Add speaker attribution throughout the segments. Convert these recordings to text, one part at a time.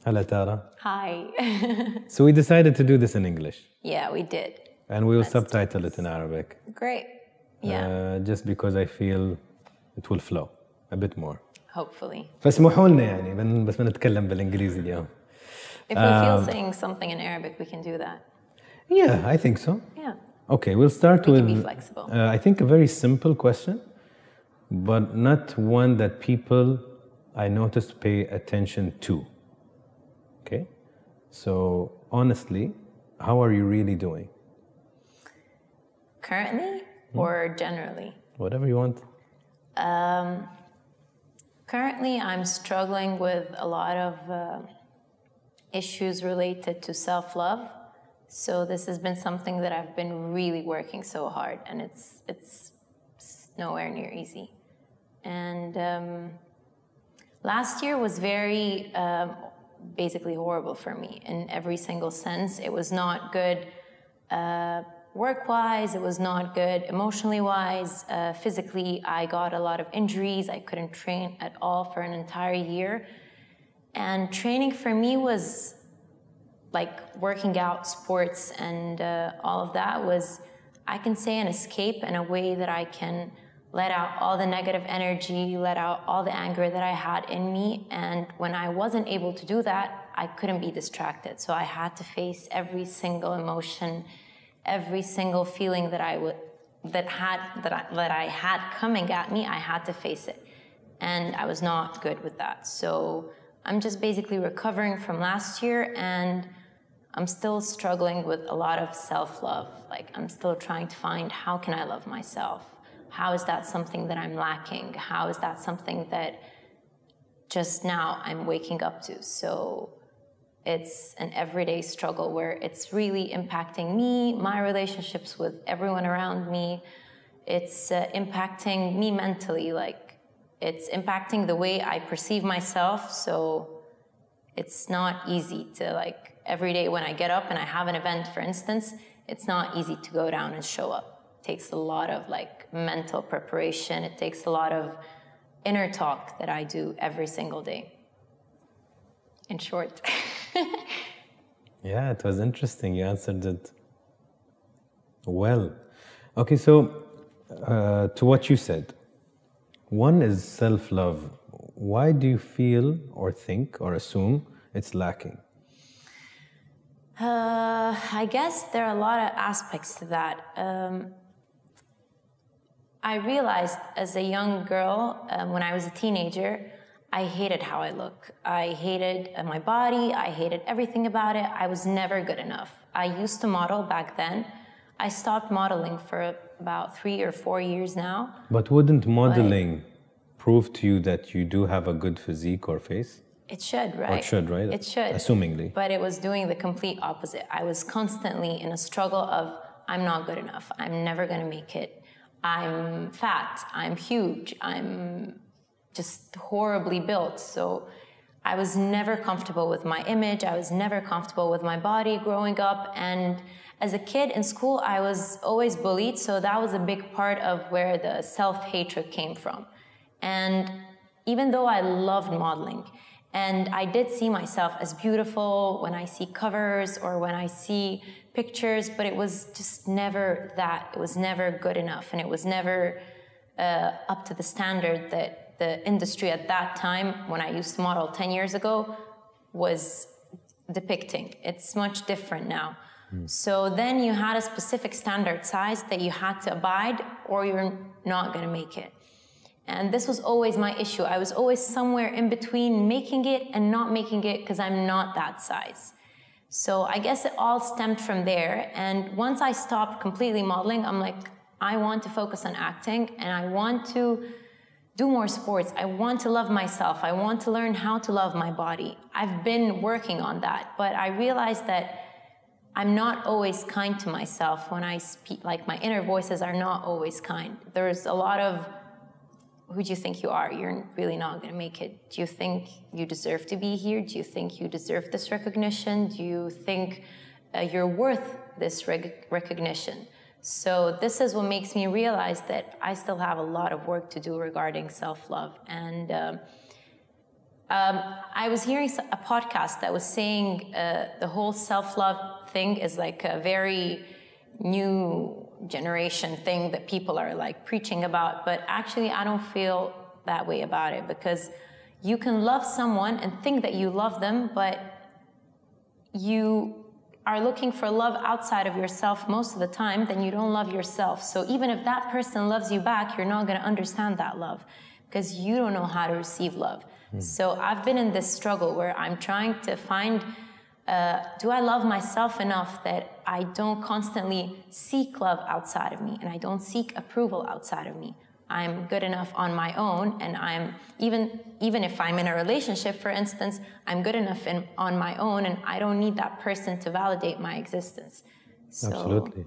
Speaker 1: Hello, Tara.
Speaker 2: Hi.
Speaker 1: So we decided to do this in English.
Speaker 2: Yeah, we did.
Speaker 1: And we will subtitle it in Arabic.
Speaker 2: Great. Yeah.
Speaker 1: Just because I feel it will flow a bit more.
Speaker 2: Hopefully.
Speaker 1: فاسمحوا لنا يعني بس بنتكلم بالإنجليزي اليوم.
Speaker 2: If we feel saying something in Arabic, we can do that.
Speaker 1: Yeah, I think so.
Speaker 2: Yeah.
Speaker 1: Okay, we'll start
Speaker 2: We
Speaker 1: with,
Speaker 2: can be flexible.
Speaker 1: I think, a very simple question, but not one that people, I noticed, pay attention to. Okay? So, honestly, how are you really doing?
Speaker 2: Currently or generally?
Speaker 1: Whatever you want.
Speaker 2: Currently, I'm struggling with a lot of issues related to self-love. So this has been something that I've been really working so hard, and it's nowhere near easy. And last year was very basically horrible for me in every single sense. It was not good work-wise, it was not good emotionally-wise. Physically, I got a lot of injuries. I couldn't train at all for an entire year. And training for me was like working out, sports, and all of that was, I can say, an escape and a way that I can let out all the negative energy, let out all the anger that I had in me. And when I wasn't able to do that, I couldn't be distracted. So I had to face every single emotion, every single feeling that I had coming at me. I had to face it, and I was not good with that. So I'm just basically recovering from last year, and I'm still struggling with a lot of self-love. Like, I'm still trying to find, how can I love myself? How is that something that I'm lacking? How is that something that just now I'm waking up to? So it's an everyday struggle where it's really impacting me, my relationships with everyone around me. It's impacting me mentally, like it's impacting the way I perceive myself. So it's not easy to, like, every day when I get up and I have an event, for instance, it's not easy to go down and show up. It takes a lot of like mental preparation. It takes a lot of inner talk that I do every single day. In short.
Speaker 1: Yeah, it was interesting. You answered it well. Okay, so to what you said, one is self-love. Why do you feel or think or assume it's lacking?
Speaker 2: I guess there are a lot of aspects to that. I realized as a young girl, when I was a teenager, I hated how I look. I hated my body. I hated everything about it. I was never good enough. I used to model back then. I stopped modeling for about 3 or 4 years now.
Speaker 1: But wouldn't modeling prove to you that you do have a good physique or face?
Speaker 2: It should, right?
Speaker 1: Or it should, right?
Speaker 2: It should.
Speaker 1: Assumingly.
Speaker 2: But it was doing the complete opposite. I was constantly in a struggle of, I'm not good enough. I'm never going to make it. I'm fat. I'm huge. I'm just horribly built. So I was never comfortable with my image. I was never comfortable with my body growing up. And as a kid in school, I was always bullied. So that was a big part of where the self-hatred came from. And even though I loved modeling, and I did see myself as beautiful when I see covers or when I see pictures, but it was just never that. It was never good enough, and it was never up to the standard that the industry at that time, when I used to model 10 years ago, was depicting. It's much different now. So then you had a specific standard size that you had to abide, or you're not going to make it. And this was always my issue. I was always somewhere in between making it and not making it because I'm not that size. So I guess it all stemmed from there. And once I stopped completely modeling, I'm like, I want to focus on acting, and I want to do more sports. I want to love myself. I want to learn how to love my body. I've been working on that, but I realized that I'm not always kind to myself when I speak. Like, my inner voices are not always kind. There's a lot of, who do you think you are? You're really not going to make it. Do you think you deserve to be here? Do you think you deserve this recognition? Do you think you're worth this recognition? So this is what makes me realize that I still have a lot of work to do regarding self-love. And I was hearing a podcast that was saying the whole self-love thing is like a very new generation thing that people are like preaching about, but actually I don't feel that way about it, because you can love someone and think that you love them, but you are looking for love outside of yourself most of the time, then you don't love yourself. So even if that person loves you back, you're not going to understand that love because you don't know how to receive love. So I've been in this struggle where I'm trying to find, do I love myself enough that I don't constantly seek love outside of me and I don't seek approval outside of me? I'm good enough on my own, and I'm even if I'm in a relationship, for instance, I'm good enough on my own, and I don't need that person to validate my existence. So,
Speaker 1: absolutely.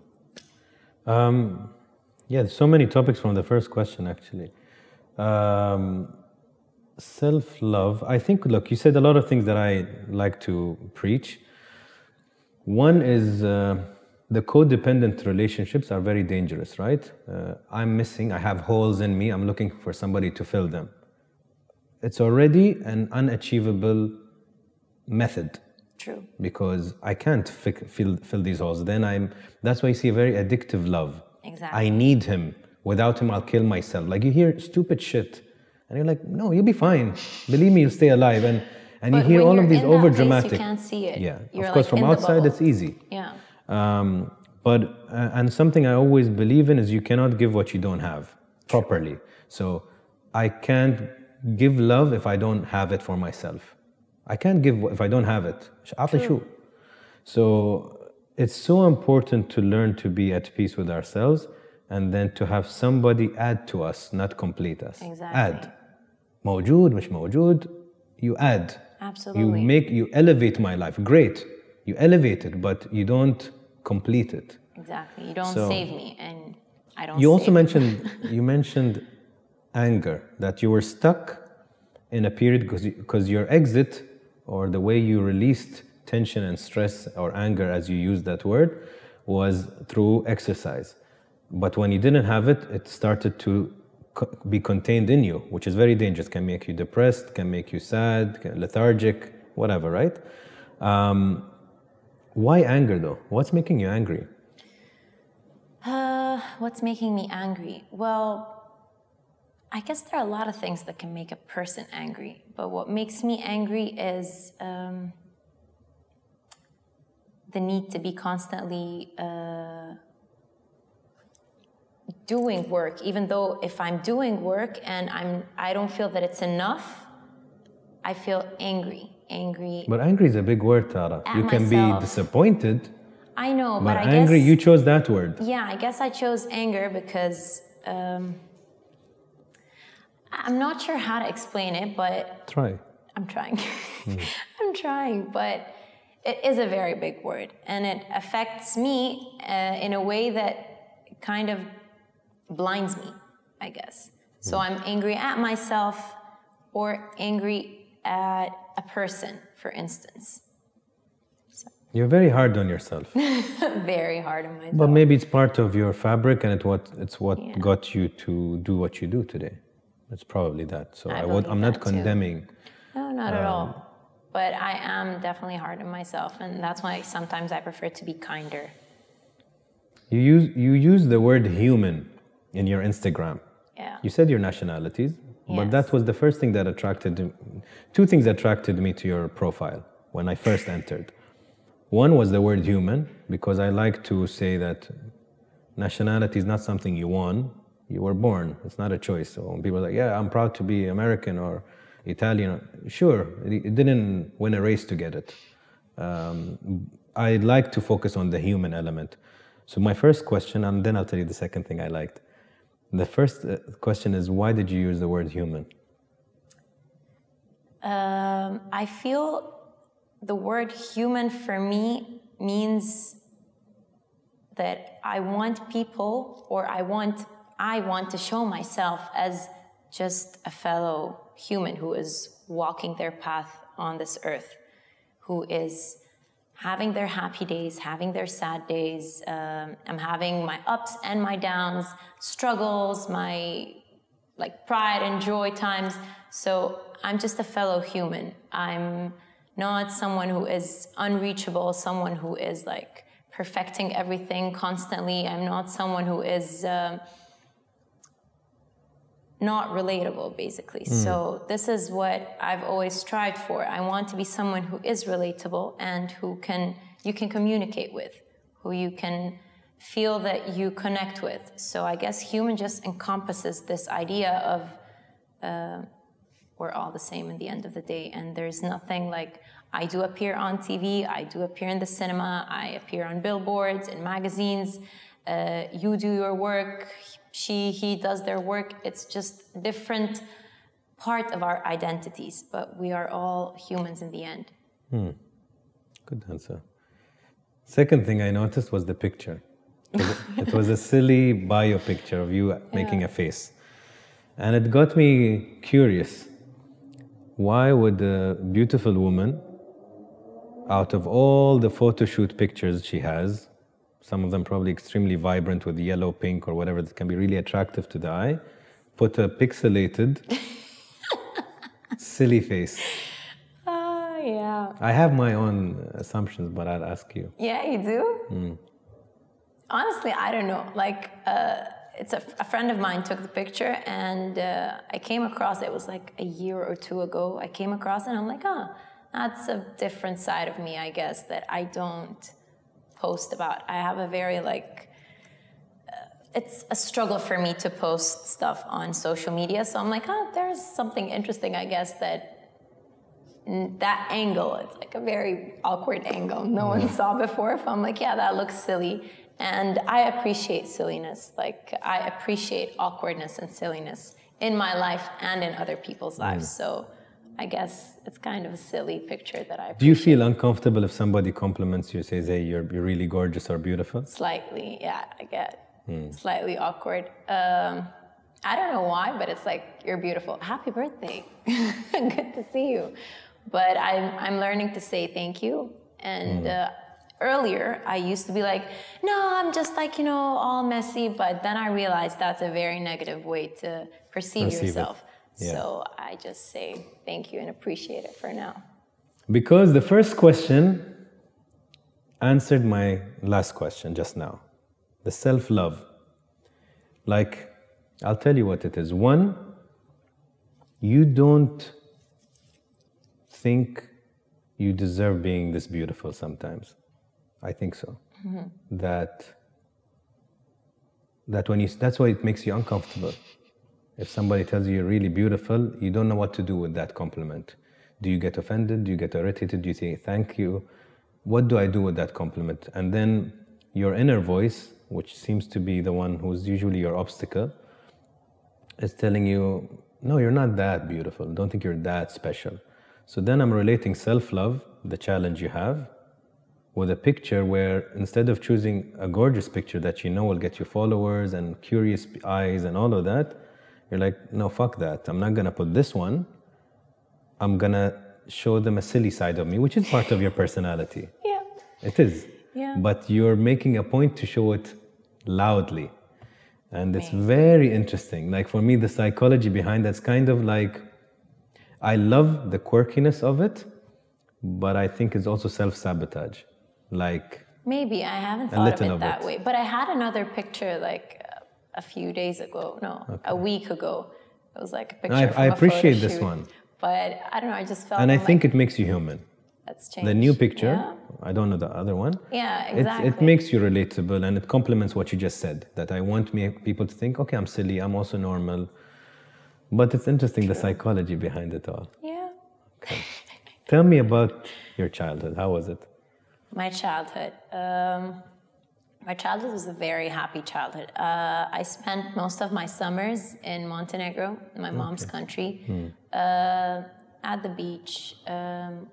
Speaker 1: Yeah, so many topics from the first question, actually. Self-love, I think, look, you said a lot of things that I like to preach. One is the codependent relationships are very dangerous, right? I'm missing, I have holes in me, I'm looking for somebody to fill them. It's already an unachievable method.
Speaker 2: True.
Speaker 1: Because I can't fill these holes. That's why you see a very addictive love.
Speaker 2: Exactly.
Speaker 1: I need him. Without him, I'll kill myself. Like, you hear stupid shit, and you're like, no, you'll be fine. Believe me, you'll stay alive. And you hear all of these over dramatic.
Speaker 2: You can't see it.
Speaker 1: Yeah,
Speaker 2: you're
Speaker 1: of course,
Speaker 2: like
Speaker 1: from outside it's easy.
Speaker 2: Yeah.
Speaker 1: And something I always believe in is you cannot give what you don't have properly. So I can't give love if I don't have it for myself. I can't give if I don't have it. True. So it's so important to learn to be at peace with ourselves, and then to have somebody add to us, not complete us.
Speaker 2: Exactly.
Speaker 1: Add. موجود مش موجود, you add.
Speaker 2: Absolutely.
Speaker 1: You elevate my life. Great. You elevate it, but you don't complete it.
Speaker 2: Exactly. You don't save me, and I don't.
Speaker 1: You also mentioned anger, that you were stuck in a period because your exit, or the way you released tension and stress or anger, as you used that word, was through exercise. But when you didn't have it, it started to be contained in you, which is very dangerous. Can make you depressed, can make you sad, lethargic, whatever, right? Why anger though? What's making you angry?
Speaker 2: What's making me angry? Well, I guess there are a lot of things that can make a person angry, but what makes me angry is the need to be constantly doing work, even though if I'm doing work and I don't feel that it's enough, I feel angry.
Speaker 1: But angry is a big word, Tara. You can be disappointed.
Speaker 2: I know,
Speaker 1: but I angry, you chose that word.
Speaker 2: Yeah, I guess I chose anger because I'm not sure how to explain it, but
Speaker 1: try.
Speaker 2: I'm trying. I'm trying, but it is a very big word, and it affects me in a way that kind of blinds me, I guess. So I'm angry at myself or angry at a person, for instance. So.
Speaker 1: You're very hard on yourself.
Speaker 2: Very hard on myself.
Speaker 1: But maybe it's part of your fabric, and it's what got you to do what you do today. It's probably that. So I'm not condemning.
Speaker 2: No, not at all. But I am definitely hard on myself, and that's why sometimes I prefer to be kinder.
Speaker 1: You use the word human in your Instagram.
Speaker 2: Yeah.
Speaker 1: You said your nationalities, but that was the first thing that two things attracted me to your profile when I first entered. One was the word human, because I like to say that nationality is not something you won, you were born. It's not a choice. So when people are like, yeah, I'm proud to be American or Italian, sure, it didn't win a race to get it. I like to focus on the human element. So my first question, and then I'll tell you the second thing I liked. The first question is, why did you use the word human?
Speaker 2: I feel the word human for me means that I want people, or I want to show myself as just a fellow human who is walking their path on this earth, who is having their happy days, having their sad days. I'm having my ups and my downs, struggles, my like pride and joy times. So I'm just a fellow human. I'm not someone who is unreachable, someone who is like perfecting everything constantly. I'm not someone who is not relatable, basically. So this is what I've always strived for. I want to be someone who is relatable and who you can communicate with, who you can feel that you connect with. So I guess human just encompasses this idea of we're all the same in the end of the day, and there's nothing like, I do appear on TV, I do appear in the cinema, I appear on billboards, in magazines, you do your work, he does their work. It's just a different part of our identities, but we are all humans in the end.
Speaker 1: Good answer. Second thing I noticed was the picture. It was a silly bio picture of you making a face. And it got me curious. Why would a beautiful woman, out of all the photo shoot pictures she has, some of them probably extremely vibrant with yellow, pink, or whatever that can be really attractive to the eye, put a pixelated, silly face?
Speaker 2: Yeah.
Speaker 1: I have my own assumptions, but I'll ask you.
Speaker 2: Yeah, you do? Honestly, I don't know. Like, it's a friend of mine took the picture, and I came across it was like a year or two ago. I came across it, and I'm like, that's a different side of me, I guess, that I don't post about. I have a very it's a struggle for me to post stuff on social media. So I'm like, there's something interesting, I guess, that angle, it's like a very awkward angle no one saw before. So I'm like, yeah, that looks silly. And I appreciate silliness. Like, I appreciate awkwardness and silliness in my life and in other people's lives. So I guess it's kind of a silly picture that I appreciate.
Speaker 1: Do you feel uncomfortable if somebody compliments you, says, hey, you're really gorgeous or beautiful?
Speaker 2: Slightly, yeah, I get slightly awkward. I don't know why, but it's like, you're beautiful. Happy birthday. Good to see you. But I'm learning to say thank you. And earlier, I used to be like, no, I'm just like, all messy. But then I realized that's a very negative way to perceive yourself. Yeah. So I just say thank you and appreciate it for now.
Speaker 1: Because the first question answered my last question just now. The self-love. Like, I'll tell you what it is. One, you don't think you deserve being this beautiful sometimes. I think so. That's why it makes you uncomfortable. If somebody tells you you're really beautiful, you don't know what to do with that compliment. Do you get offended? Do you get irritated? Do you say thank you? What do I do with that compliment? And then your inner voice, which seems to be the one who's usually your obstacle, is telling you, no, you're not that beautiful. Don't think you're that special. So then I'm relating self-love, the challenge you have, with a picture where instead of choosing a gorgeous picture that you know will get you followers and curious eyes and all of that, you're like, no, fuck that. I'm not going to put this one. I'm going to show them a silly side of me, which is part of your personality.
Speaker 2: Yeah.
Speaker 1: It is.
Speaker 2: Yeah.
Speaker 1: But you're making a point to show it loudly. And it's very interesting. Like for me, the psychology behind that's kind of like, I love the quirkiness of it, but I think it's also self-sabotage. Like
Speaker 2: maybe I haven't thought of it that way. But I had another picture like a few days ago, a week ago. It was like a picture from
Speaker 1: I appreciate
Speaker 2: a photo
Speaker 1: this
Speaker 2: shoot.
Speaker 1: one.
Speaker 2: But I don't know, I just felt
Speaker 1: and I think it makes you human.
Speaker 2: That's changed.
Speaker 1: The new picture, I don't know the other one.
Speaker 2: Yeah, exactly.
Speaker 1: It makes you relatable and it complements what you just said. That I want people to think, okay, I'm silly, I'm also normal. But it's interesting, the psychology behind it all.
Speaker 2: Yeah.
Speaker 1: Okay. Tell me about your childhood. How was it?
Speaker 2: My childhood. My childhood was a very happy childhood. I spent most of my summers in Montenegro, my mom's country, at the beach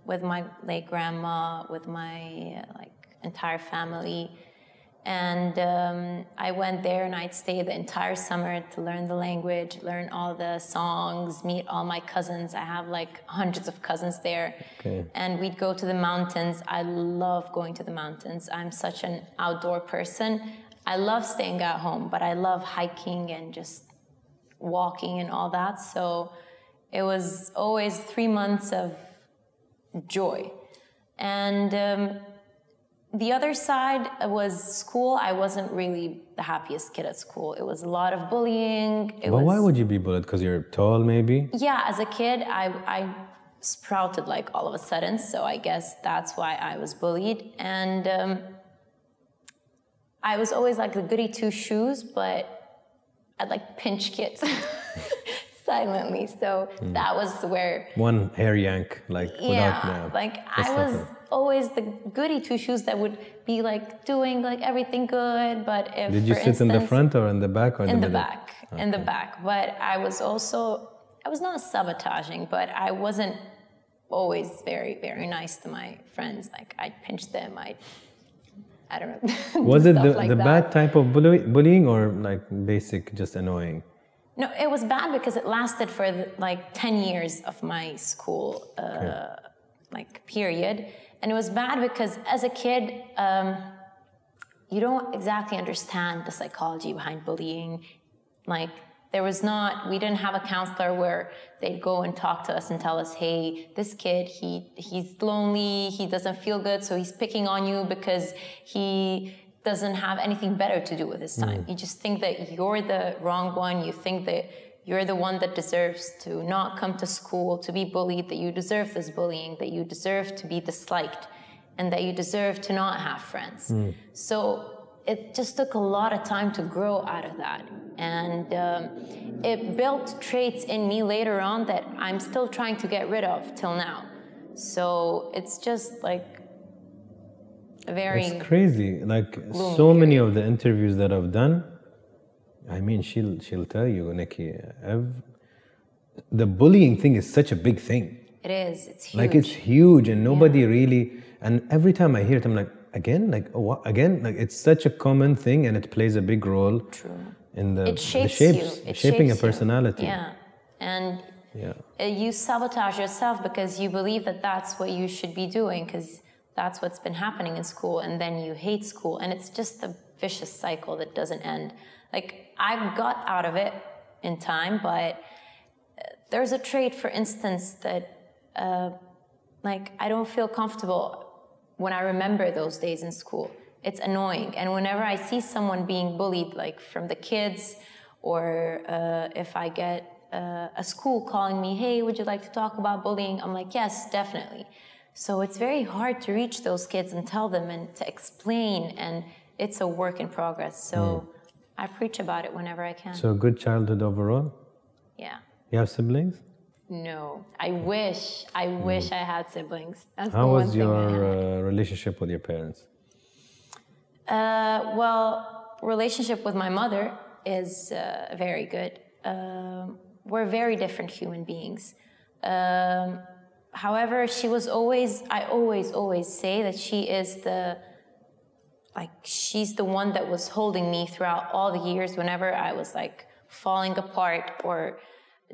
Speaker 2: with my late grandma, with my entire family. And I went there and I'd stay the entire summer to learn the language, learn all the songs, meet all my cousins. I have like hundreds of cousins there. Okay. And we'd go to the mountains. I love going to the mountains. I'm such an outdoor person. I love staying at home, but I love hiking and just walking and all that. So it was always 3 months of joy. And the other side was school. I wasn't really the happiest kid at school. It was a lot of bullying.
Speaker 1: But why would you be bullied? Because you're tall, maybe?
Speaker 2: Yeah, as a kid, I sprouted like all of a sudden. So I guess that's why I was bullied. And I was always like the goody two-shoes, but I'd like pinch kids silently. So that was where...
Speaker 1: One hair yank, like without now.
Speaker 2: Like I was always the goody two-shoes that would be like doing like everything good, but if
Speaker 1: Did you sit in the front or in the back or in the middle?
Speaker 2: Back, okay. In the back. But I was not sabotaging, but I wasn't always very, very nice to my friends. Like I'd pinch them, I don't know.
Speaker 1: Was it the bad type of bullying or like basic, just annoying?
Speaker 2: No, it was bad because it lasted for like 10 years of my school like period. And it was bad because as a kid, you don't exactly understand the psychology behind bullying. Like we didn't have a counselor where they'd go and talk to us and tell us, hey, this kid, he's lonely, he doesn't feel good, so he's picking on you because he doesn't have anything better to do with his time. You just think that you're the wrong one. You think that you're the one that deserves to not come to school, to be bullied, that you deserve this bullying, that you deserve to be disliked, and that you deserve to not have friends. So it just took a lot of time to grow out of that. And it built traits in me later on that I'm still trying to get rid of till now. So it's just like a very...
Speaker 1: It's crazy. Like so many of the interviews that I've done, I mean, she'll tell you, Nikki, the bullying thing is such a big thing.
Speaker 2: It is. It's huge.
Speaker 1: Like it's huge and nobody really... And every time I hear it, I'm like, again? Like, oh, what? Again? Like, it's such a common thing and it plays a big role in the shaping a personality.
Speaker 2: Yeah. And you sabotage yourself because you believe that that's what you should be doing because that's what's been happening in school, and then you hate school. And it's just a vicious cycle that doesn't end. Like, I got out of it in time, but there's a trait, for instance, that like, I don't feel comfortable when I remember those days in school. It's annoying. And whenever I see someone being bullied, like from the kids, or if I get a school calling me, hey, would you like to talk about bullying? I'm like, yes, definitely. So it's very hard to reach those kids and tell them and to explain, and it's a work in progress. So I preach about it whenever I can.
Speaker 1: So good childhood overall?
Speaker 2: Yeah.
Speaker 1: You have siblings?
Speaker 2: No, I wish I had siblings. That's
Speaker 1: How was your relationship with your parents?
Speaker 2: Well, relationship with my mother is very good. We're very different human beings. However, I always say that she's the one that was holding me throughout all the years whenever I was like falling apart or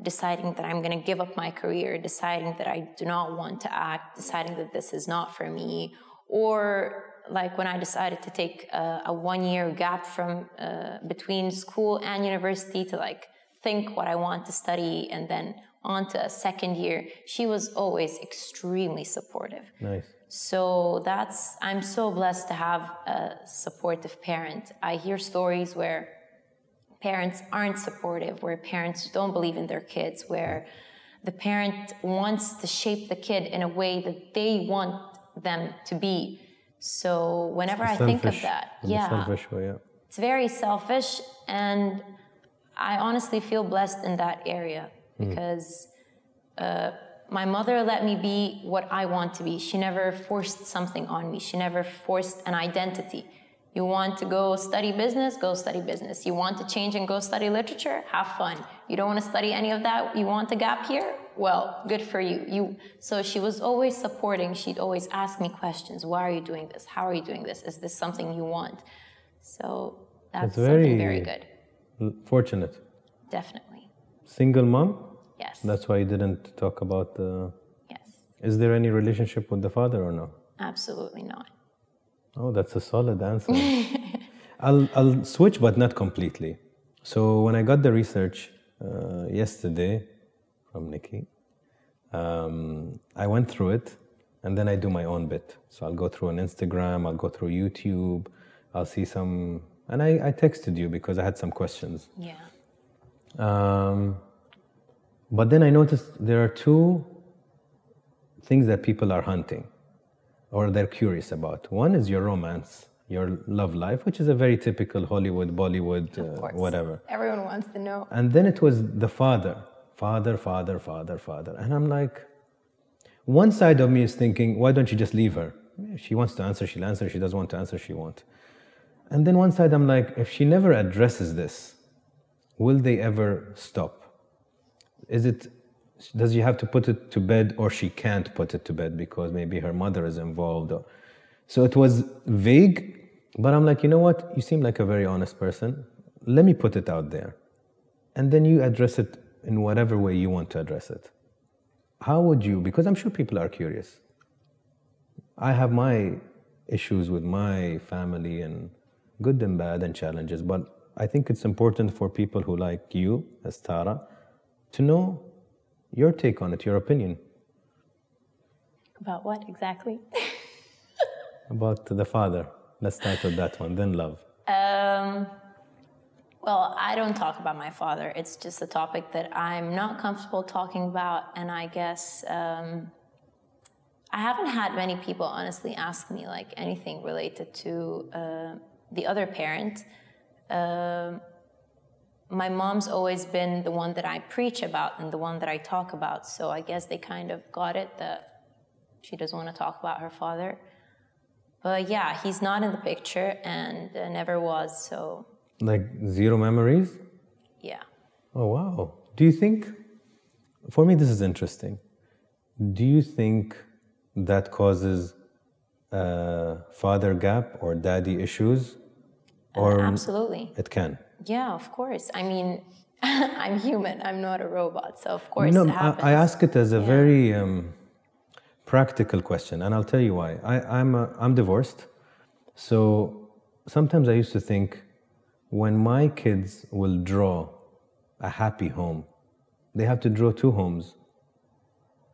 Speaker 2: deciding that I'm going to give up my career, deciding that I do not want to act, deciding that this is not for me, or like when I decided to take a 1-year gap from between school and university to like think what I want to study and then on to a second year, she was always extremely supportive.
Speaker 1: Nice.
Speaker 2: So I'm so blessed to have a supportive parent. I hear stories where parents aren't supportive, where parents don't believe in their kids, where the parent wants to shape the kid in a way that they want them to be. So whenever I think of that,
Speaker 1: selfish way,
Speaker 2: it's very selfish, and I honestly feel blessed in that area because my mother let me be what I want to be. She never forced something on me. She never forced an identity. You want to go study business? Go study business. You want to change and go study literature? Have fun. You don't want to study any of that? You want a gap here? Well, good for you. So she was always supporting. She'd always ask me questions. Why are you doing this? How are you doing this? Is this something you want? So that's something very good.
Speaker 1: Fortunate.
Speaker 2: Definitely.
Speaker 1: Single mom?
Speaker 2: Yes.
Speaker 1: That's why you didn't talk about the...
Speaker 2: Yes.
Speaker 1: Is there any relationship with the father or no?
Speaker 2: Absolutely not.
Speaker 1: Oh, that's a solid answer. I'll switch, but not completely. So when I got the research, yesterday from Nikki. I went through it, and then I do my own bit. So I'll go through on Instagram, I'll go through YouTube, I'll see some, and I texted you because I had some questions.
Speaker 2: Yeah.
Speaker 1: But then I noticed there are two things that people are hunting or they're curious about. One is your romance, your love life, which is a very typical Hollywood, Bollywood, whatever.
Speaker 2: Everyone wants to know.
Speaker 1: And then it was the father. And I'm like, one side of me is thinking, why don't you just leave her? If she wants to answer, she'll answer. If she doesn't want to answer, she won't. And then one side I'm like, if she never addresses this, will they ever stop? Does she have to put it to bed, or she can't put it to bed because maybe her mother is involved? So it was vague, but I'm like, you know what? You seem like a very honest person. Let me put it out there. And then you address it in whatever way you want to address it. How would you, because I'm sure people are curious. I have my issues with my family and good and bad and challenges, but I think it's important for people who like you, as Tara, to know your take on it, your opinion.
Speaker 2: About what exactly?
Speaker 1: About the father. Let's start with that one, then love.
Speaker 2: Well, I don't talk about my father. It's just a topic that I'm not comfortable talking about, and I guess I haven't had many people honestly ask me like anything related to the other parent. My mom's always been the one that I preach about and the one that I talk about, so I guess they kind of got it that she doesn't want to talk about her father. But yeah, he's not in the picture and never was, so...
Speaker 1: Like zero memories?
Speaker 2: Yeah.
Speaker 1: Oh, wow. Do you think, for me this is interesting, do you think that causes father gap or daddy issues? Or
Speaker 2: absolutely.
Speaker 1: It can?
Speaker 2: Yeah, of course. I mean, I'm human. I'm not a robot, so of course
Speaker 1: no,
Speaker 2: it happens.
Speaker 1: I ask it as a very practical question, and I'll tell you why. I'm divorced, so sometimes I used to think when my kids will draw a happy home, they have to draw two homes.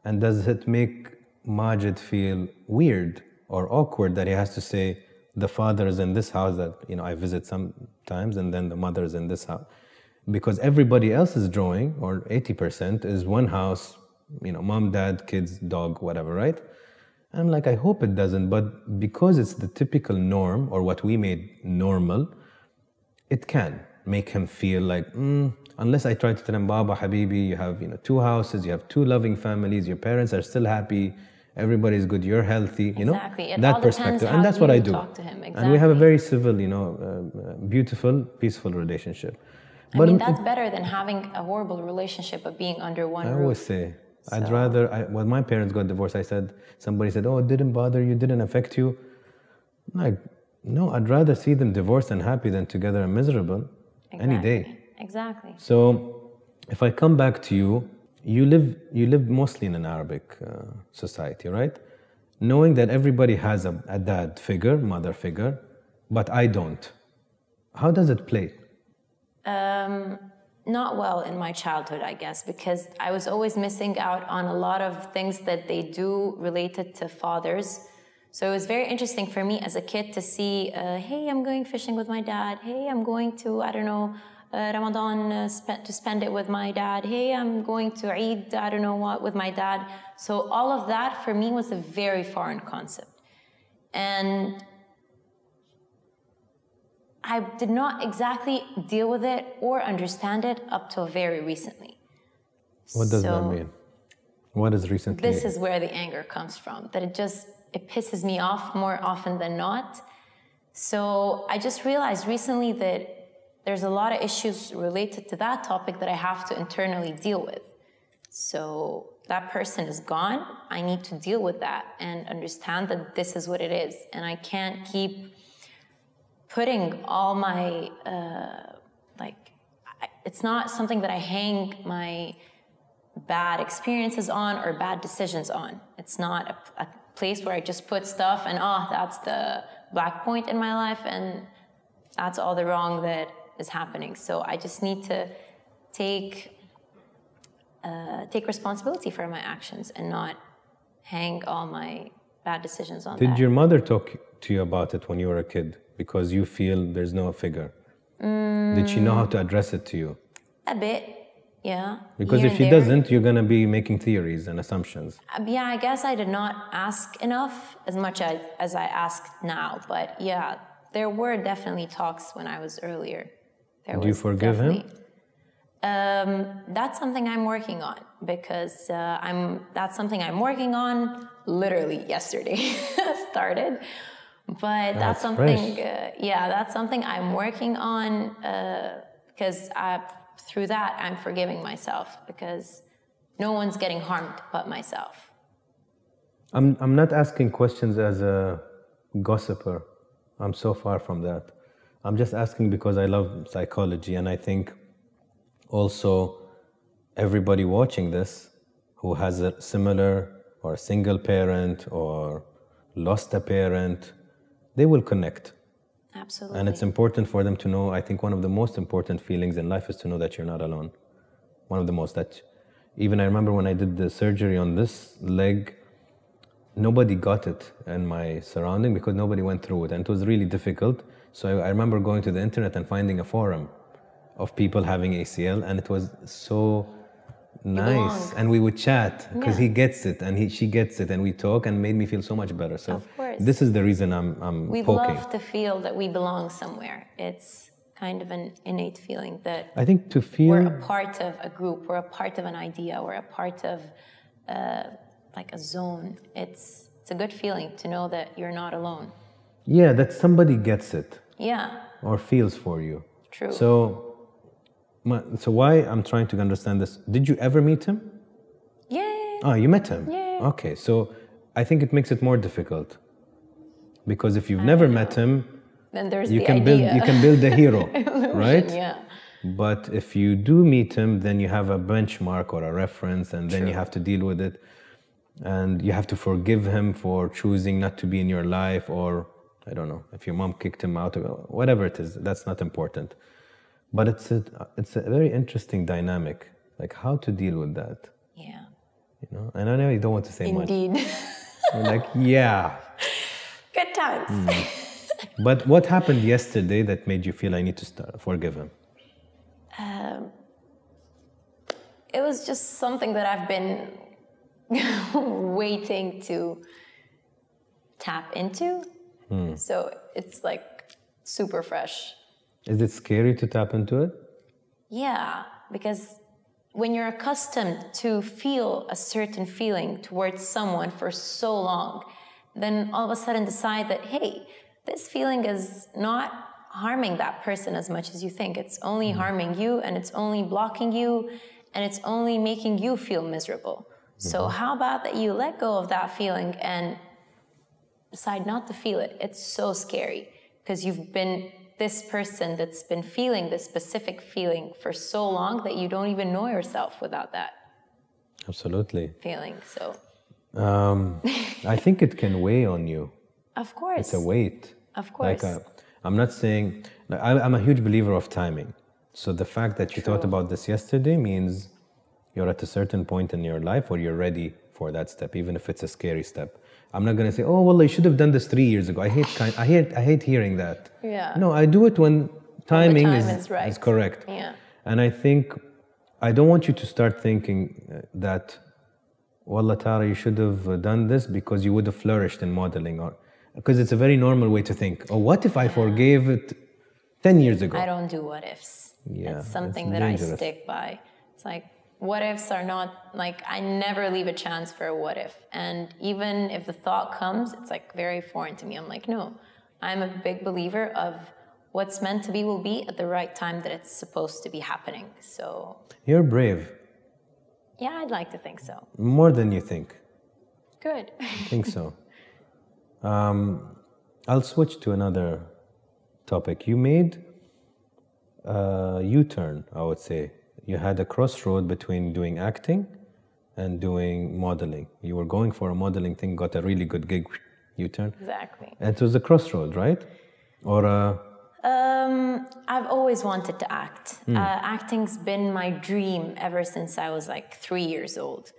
Speaker 1: And does it make Majid feel weird or awkward that he has to say, the father is in this house that I visit sometimes, and then the mother is in this house? Because everybody else is drawing, or 80% is one house, mom, dad, kids, dog, whatever, right? And I'm like, I hope it doesn't, but because it's the typical norm, or what we made normal, it can make him feel like, unless I try to tell him, Baba, Habibi, you have two houses, you have two loving families, your parents are still happy, everybody's good, you're healthy,
Speaker 2: Exactly. It
Speaker 1: that
Speaker 2: all
Speaker 1: perspective.
Speaker 2: depends
Speaker 1: And that's
Speaker 2: how
Speaker 1: what I
Speaker 2: you
Speaker 1: do.
Speaker 2: talk to him. Exactly.
Speaker 1: And we have a very civil, beautiful, peaceful relationship.
Speaker 2: I mean, that's better than having a horrible relationship of being under one roof.
Speaker 1: I always say, I'd rather, when my parents got divorced, somebody said, oh, it didn't bother you, didn't affect you. I'm like, no, I'd rather see them divorced and happy than together and miserable any day.
Speaker 2: Exactly.
Speaker 1: So if I come back to you, you live mostly in an Arabic society, right? Knowing that everybody has a dad figure, mother figure, but I don't. How does it play?
Speaker 2: Not well in my childhood, I guess, because I was always missing out on a lot of things that they do related to fathers. So it was very interesting for me as a kid to see, hey, I'm going fishing with my dad. Hey, I'm going to, I don't know, Ramadan to spend it with my dad. Hey, I'm going to Eid, I don't know what, with my dad. So all of that for me was a very foreign concept. And I did not exactly deal with it or understand it up till very recently.
Speaker 1: What does that mean? What is recently?
Speaker 2: This is where the anger comes from, that it pisses me off more often than not. So I just realized recently that there's a lot of issues related to that topic that I have to internally deal with. So that person is gone. I need to deal with that and understand that this is what it is. And I can't keep putting all my, it's not something that I hang my bad experiences on or bad decisions on. It's not a place where I just put stuff and, that's the black point in my life and that's all the wrong that is happening. So I just need to take take responsibility for my actions and not hang all my bad decisions on that.
Speaker 1: Did your mother talk to you about it when you were a kid? Because you feel there's no figure. Did she know how to address it to you?
Speaker 2: A bit, yeah.
Speaker 1: Because
Speaker 2: Here
Speaker 1: if
Speaker 2: and
Speaker 1: she
Speaker 2: there.
Speaker 1: doesn't, you're going to be making theories and assumptions.
Speaker 2: Yeah, I guess I did not ask enough as much as I ask now. But yeah, there were definitely talks when I was earlier.
Speaker 1: Do you forgive him?
Speaker 2: That's something I'm working on because that's something I'm working on literally yesterday started. But that's something, that's something I'm working on because through that I'm forgiving myself because no one's getting harmed but myself.
Speaker 1: I'm not asking questions as a gossiper. I'm so far from that. I'm just asking because I love psychology, and I think also everybody watching this who has a similar or a single parent or lost a parent, they will connect.
Speaker 2: Absolutely.
Speaker 1: And it's important for them to know, I think one of the most important feelings in life is to know that you're not alone. One of the most. That even I remember when I did the surgery on this leg, nobody got it in my surrounding because nobody went through it, and it was really difficult. So I remember going to the internet and finding a forum of people having ACL, and it was so nice. And we would chat because he gets it and she gets it, and we talk, and made me feel so much better. So this is the reason I'm
Speaker 2: we
Speaker 1: poking.
Speaker 2: love to feel that we belong somewhere. It's kind of an innate feeling that
Speaker 1: I think to feel
Speaker 2: we're a part of a group, we're a part of an idea, we're a part of like a zone. It's a good feeling to know that you're not alone.
Speaker 1: Yeah, that somebody gets it.
Speaker 2: Yeah.
Speaker 1: Or feels for you.
Speaker 2: True.
Speaker 1: So why I'm trying to understand this. Did you ever meet him?
Speaker 2: Yeah.
Speaker 1: Oh, you met him?
Speaker 2: Yeah.
Speaker 1: Okay, so I think it makes it more difficult. Because if you've never met him,
Speaker 2: then there's
Speaker 1: you can build a hero, right?
Speaker 2: Yeah.
Speaker 1: But if you do meet him, then you have a benchmark or a reference, and then you have to deal with it. And you have to forgive him for choosing not to be in your life, or I don't know, if your mom kicked him out, or whatever it is, that's not important. But it's a very interesting dynamic, like how to deal with that.
Speaker 2: Yeah.
Speaker 1: You know, and I know you don't want to say much.
Speaker 2: Indeed.
Speaker 1: You're like, yeah.
Speaker 2: Good times.
Speaker 1: But what happened yesterday that made you feel I need to forgive him?
Speaker 2: It was just something that I've been waiting to tap into. So it's like super fresh.
Speaker 1: Is it scary to tap into it?
Speaker 2: Yeah, because when you're accustomed to feel a certain feeling towards someone for so long, then all of a sudden decide that, hey, this feeling is not harming that person as much as you think. It's only harming you, and it's only blocking you, and it's only making you feel miserable. So how about that you let go of that feeling and decide not to feel it? It's so scary because you've been this person that's been feeling this specific feeling for so long that you don't even know yourself without that
Speaker 1: Absolutely.
Speaker 2: feeling. So
Speaker 1: I think it can weigh on you.
Speaker 2: of course.
Speaker 1: It's a weight.
Speaker 2: Of course.
Speaker 1: Like I'm not saying, I'm a huge believer of timing. So the fact that you thought about this yesterday means you're at a certain point in your life where you're ready for that step, even if it's a scary step. I'm not going to say, oh, well, you should have done this 3 years ago. I hate hearing that.
Speaker 2: Yeah.
Speaker 1: No, I do it when timing
Speaker 2: is right.
Speaker 1: is correct.
Speaker 2: Yeah.
Speaker 1: And I think, I don't want you to start thinking that, Wallah, Tara, you should have done this because you would have flourished in modeling, or because it's a very normal way to think. Oh, what if I forgave it 10 years ago?
Speaker 2: I don't do what ifs.
Speaker 1: Yeah,
Speaker 2: it's something
Speaker 1: it's
Speaker 2: that
Speaker 1: dangerous.
Speaker 2: I stick by. It's like, what ifs are not, like, I never leave a chance for a what if. And even if the thought comes, it's like very foreign to me. I'm like, no, I'm a big believer of what's meant to be will be at the right time that it's supposed to be happening. So
Speaker 1: You're brave.
Speaker 2: yeah, I'd like to think so.
Speaker 1: More than you think.
Speaker 2: Good.
Speaker 1: I think so. I'll switch to another topic. You made a U-turn, I would say. You had a crossroad between doing acting and doing modeling. You were going for a modeling thing, got a really good gig, U-turn.
Speaker 2: Exactly.
Speaker 1: And it was a crossroad, right? Or
Speaker 2: I've always wanted to act. Acting's been my dream ever since I was like 3 years old.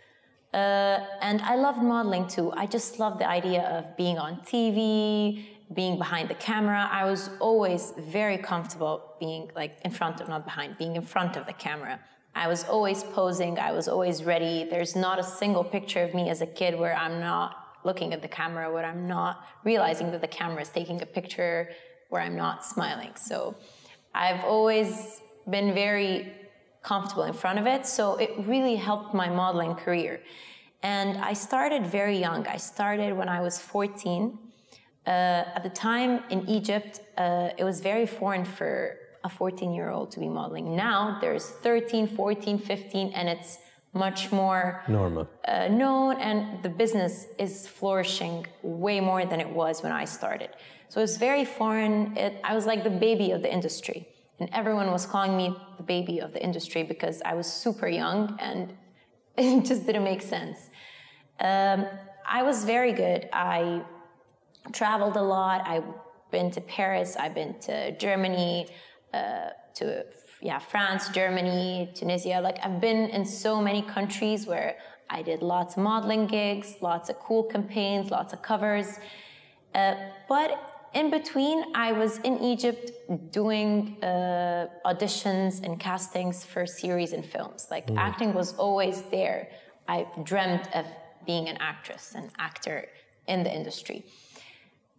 Speaker 2: And I loved modeling too. I just loved the idea of being on TV, being behind the camera. I was always very comfortable being like in front of, not behind, being in front of the camera. I was always posing. I was always ready. There's not a single picture of me as a kid where I'm not looking at the camera, where I'm not realizing that the camera is taking a picture, where I'm not smiling. So I've always been very comfortable in front of it. So it really helped my modeling career. And I started very young. I started when I was 14. At the time in Egypt, it was very foreign for a 14-year-old to be modeling. Now there's 13, 14, 15, and it's much more
Speaker 1: normal
Speaker 2: known, and the business is flourishing way more than it was when I started. So it's very foreign. I was like the baby of the industry, and everyone was calling me the baby of the industry because I was super young and it just didn't make sense. I was very good. I traveled a lot. I've been to Paris. I've been to Germany, France, Germany, Tunisia. Like I've been in so many countries where I did lots of modeling gigs, lots of cool campaigns, lots of covers. But in between, I was in Egypt doing auditions and castings for series and films. Like acting was always there. I dreamt of being an actress, an actor in the industry.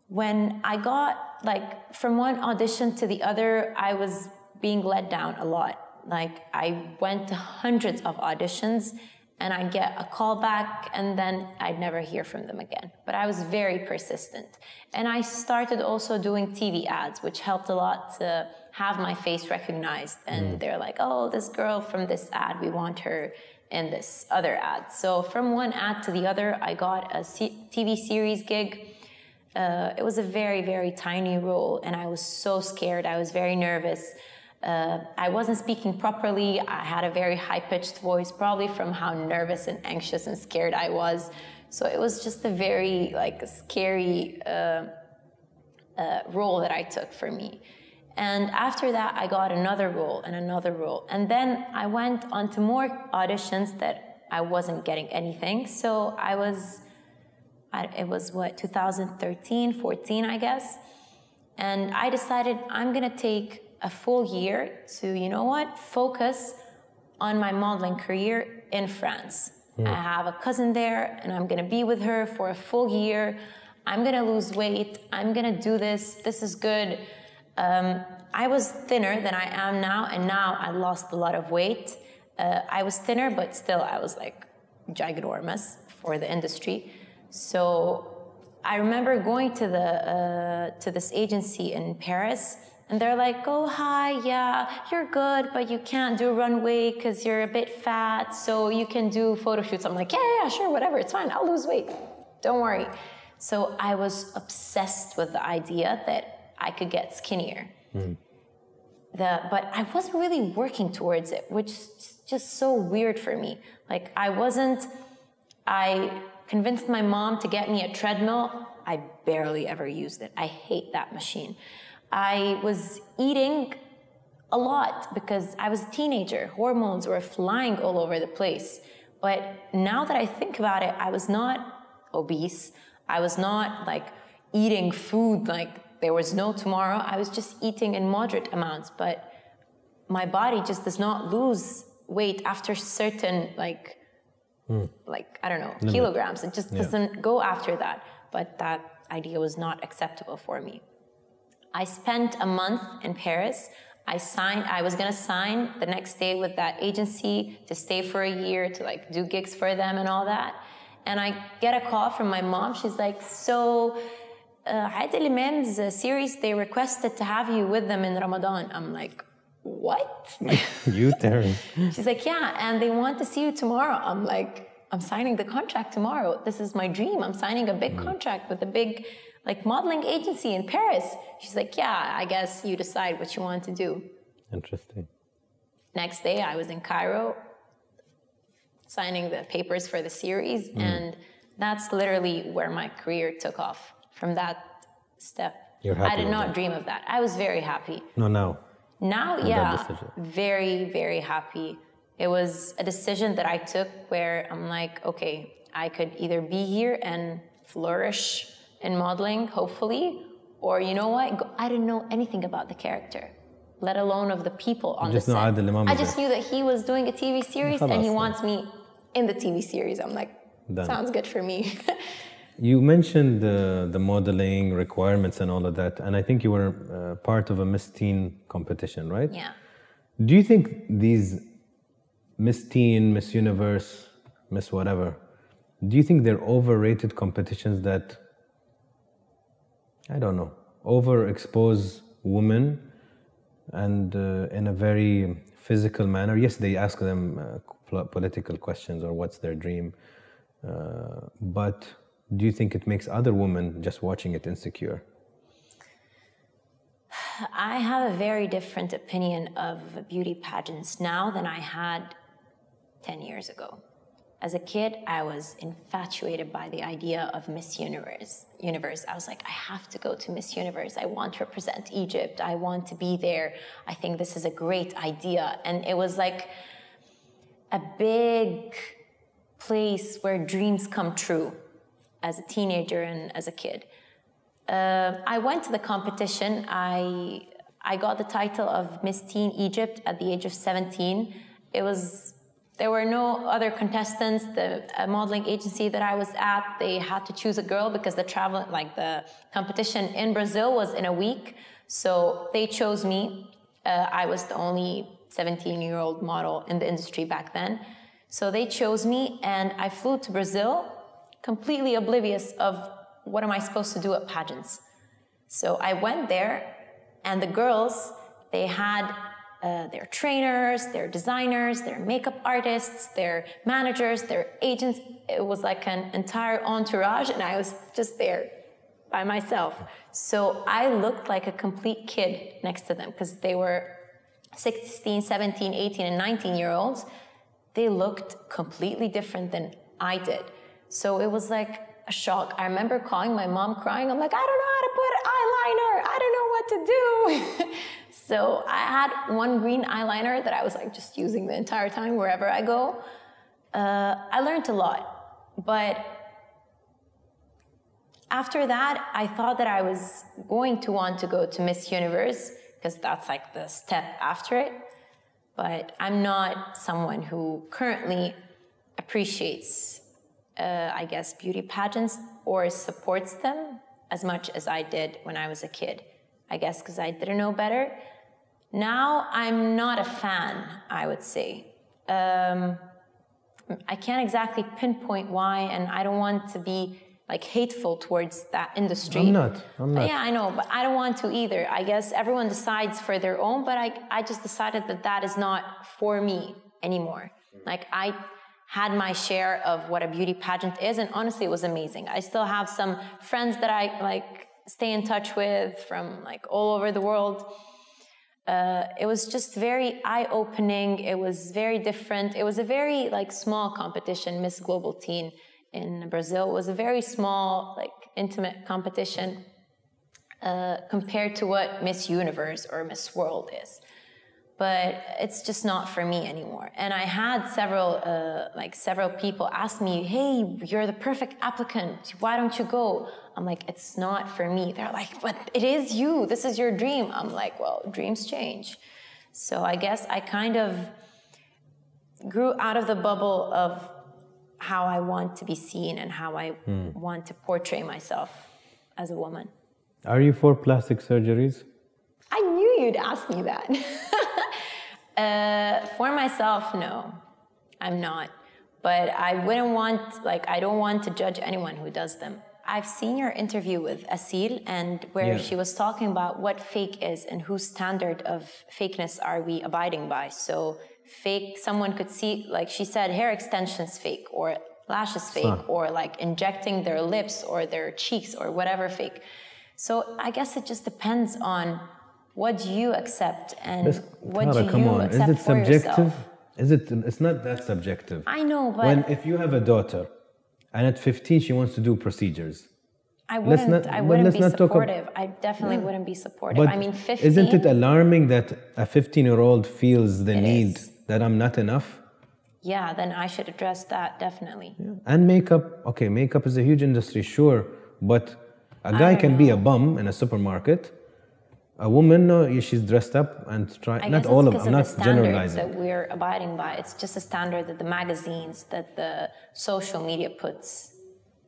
Speaker 2: When I got, like, from one audition to the other, I was being let down a lot. Like, I went to hundreds of auditions, and I'd get a call back, and then I'd never hear from them again. But I was very persistent. And I started also doing TV ads, which helped a lot to have my face recognized. And they're like, oh, this girl from this ad, we want her in this other ad. So from one ad to the other, I got a TV series gig. It was a very, very tiny role, and I was so scared. I was very nervous. I wasn't speaking properly. I had a very high-pitched voice, probably from how nervous and anxious and scared I was. So it was just a very scary role that I took for me. And after that, I got another role and another role. And then I went on to more auditions that I wasn't getting anything. So it was what, 2013, 14, I guess. And I decided I'm gonna take a full year to, you know what, focus on my modeling career in France. I have a cousin there, and I'm gonna be with her for a full year. I'm gonna lose weight. I'm gonna do this. This is good. I was thinner than I am now, and now I lost a lot of weight. I was thinner, but still I was like ginormous for the industry. So I remember going to this agency in Paris, and they're like, oh, hi, yeah, you're good, but you can't do runway because you're a bit fat, so you can do photo shoots. I'm like, yeah, sure, whatever, it's fine, I'll lose weight, don't worry. So I was obsessed with the idea that I could get skinnier. But I wasn't really working towards it, which is just so weird for me. Like, I convinced my mom to get me a treadmill. I barely ever used it. I hate that machine. I was eating a lot because I was a teenager. Hormones were flying all over the place. But now that I think about it, I was not obese. I was not like eating food like there was no tomorrow. I was just eating in moderate amounts. But my body just does not lose weight after certain I don't know, kilograms. It just doesn't go after that. But that idea was not acceptable for me. I spent a month in Paris. I was gonna sign the next day with that agency to stay for a year, to do gigs for them and all that. And I get a call from my mom. She's like, so Adel Imam's series, they requested to have you with them in Ramadan. I'm like, what?
Speaker 1: You, Tara.
Speaker 2: She's like, yeah, and they want to see you tomorrow. I'm like, I'm signing the contract tomorrow. This is my dream. I'm signing a big contract with a big modeling agency in Paris. She's like, yeah, I guess you decide what you want to do.
Speaker 1: Interesting.
Speaker 2: Next day, I was in Cairo signing the papers for the series, and that's literally where my career took off, from that step.
Speaker 1: You're happy
Speaker 2: I did
Speaker 1: with
Speaker 2: not
Speaker 1: that?
Speaker 2: dream of that. I was very happy.
Speaker 1: No, now.
Speaker 2: Now,
Speaker 1: With that
Speaker 2: yeah,
Speaker 1: decision.
Speaker 2: very, very happy. It was a decision that I took where I'm like, okay, I could either be here and flourish in modeling, hopefully, or you know what? I didn't know anything about the character, let alone of the people on the
Speaker 1: Just know
Speaker 2: set.
Speaker 1: Adil Imam
Speaker 2: I
Speaker 1: is
Speaker 2: just knew that he was doing a TV series and he
Speaker 1: خلاص.
Speaker 2: wants me in the TV series. I'm like,
Speaker 1: Done.
Speaker 2: sounds good for me.
Speaker 1: You mentioned the modeling requirements and all of that, and I think you were part of a Miss Teen competition, right?
Speaker 2: Yeah.
Speaker 1: Do you think these Miss Teen, Miss Universe, Miss whatever, do you think they're overrated competitions that, I don't know, overexpose women and in a very physical manner? Yes, they ask them political questions or what's their dream, but do you think it makes other women just watching it insecure?
Speaker 2: I have a very different opinion of beauty pageants now than I had 10 years ago. As a kid, I was infatuated by the idea of Miss Universe. I was like, I have to go to Miss Universe. I want to represent Egypt. I want to be there. I think this is a great idea. And it was like a big place where dreams come true as a teenager and as a kid. I went to the competition. I got the title of Miss Teen Egypt at the age of 17. There were no other contestants. The modeling agency that I was at, they had to choose a girl because the competition in Brazil was in a week. So they chose me. I was the only 17-year-old model in the industry back then. So they chose me and I flew to Brazil completely oblivious of what am I supposed to do at pageants. So I went there and the girls, they had their trainers, their designers, their makeup artists, their managers, their agents. It was like an entire entourage and I was just there by myself. So I looked like a complete kid next to them because they were 16, 17, 18, and 19-year-olds. They looked completely different than I did. So it was like a shock. I remember calling my mom crying. I'm like, I don't know how to put eyeliner. I don't know what to do. So I had one green eyeliner that I was like just using the entire time wherever I go. I learned a lot. But after that, I thought that I was going to want to go to Miss Universe because that's like the step after it. But I'm not someone who currently appreciates I guess, beauty pageants or supports them as much as I did when I was a kid. I guess because I didn't know better. Now, I'm not a fan, I would say. I can't exactly pinpoint why, and I don't want to be like hateful towards that industry.
Speaker 1: I'm not.
Speaker 2: Yeah, I know, but I don't want to either. I guess everyone decides for their own, but I just decided that that is not for me anymore. Like, I had my share of what a beauty pageant is, and honestly, it was amazing. I still have some friends that I like stay in touch with from like all over the world. It was just very eye-opening. It was very different. It was a very like small competition. Miss Global Teen in Brazil was a very small, like intimate competition compared to what Miss Universe or Miss World is. But it's just not for me anymore. And I had several people ask me, hey, you're the perfect applicant. Why don't you go? I'm like, it's not for me. They're like, but it is you. This is your dream. I'm like, well, dreams change. So I guess I kind of grew out of the bubble of how I want to be seen and how I want to portray myself as a woman.
Speaker 1: Are you for plastic surgeries?
Speaker 2: I knew you'd ask me that. For myself, no, I'm not. But I wouldn't want, I don't want to judge anyone who does them. I've seen your interview with Asil and where she was talking about what fake is and whose standard of fakeness are we abiding by. So fake, someone could see, like she said, hair extensions fake or lashes fake or like injecting their lips or their cheeks or whatever fake. So I guess it just depends on what do you accept and what
Speaker 1: Tara,
Speaker 2: do you accept
Speaker 1: is it
Speaker 2: for
Speaker 1: subjective?
Speaker 2: yourself?
Speaker 1: It's not that subjective.
Speaker 2: I know, but
Speaker 1: if you have a daughter and at 15 she wants to do procedures,
Speaker 2: I wouldn't be supportive. I definitely wouldn't be supportive.
Speaker 1: But
Speaker 2: I mean, 15...
Speaker 1: Isn't it alarming that a 15-year-old feels the need that I'm not enough?
Speaker 2: Yeah, then I should address that, definitely.
Speaker 1: Yeah. And makeup, okay, makeup is a huge industry, sure, but a guy can be a bum in a supermarket. A woman, no, she's dressed up and trying. Not all of them. I'm not generalizing.
Speaker 2: That we're abiding by. It's just a standard that the magazines, that the social media puts.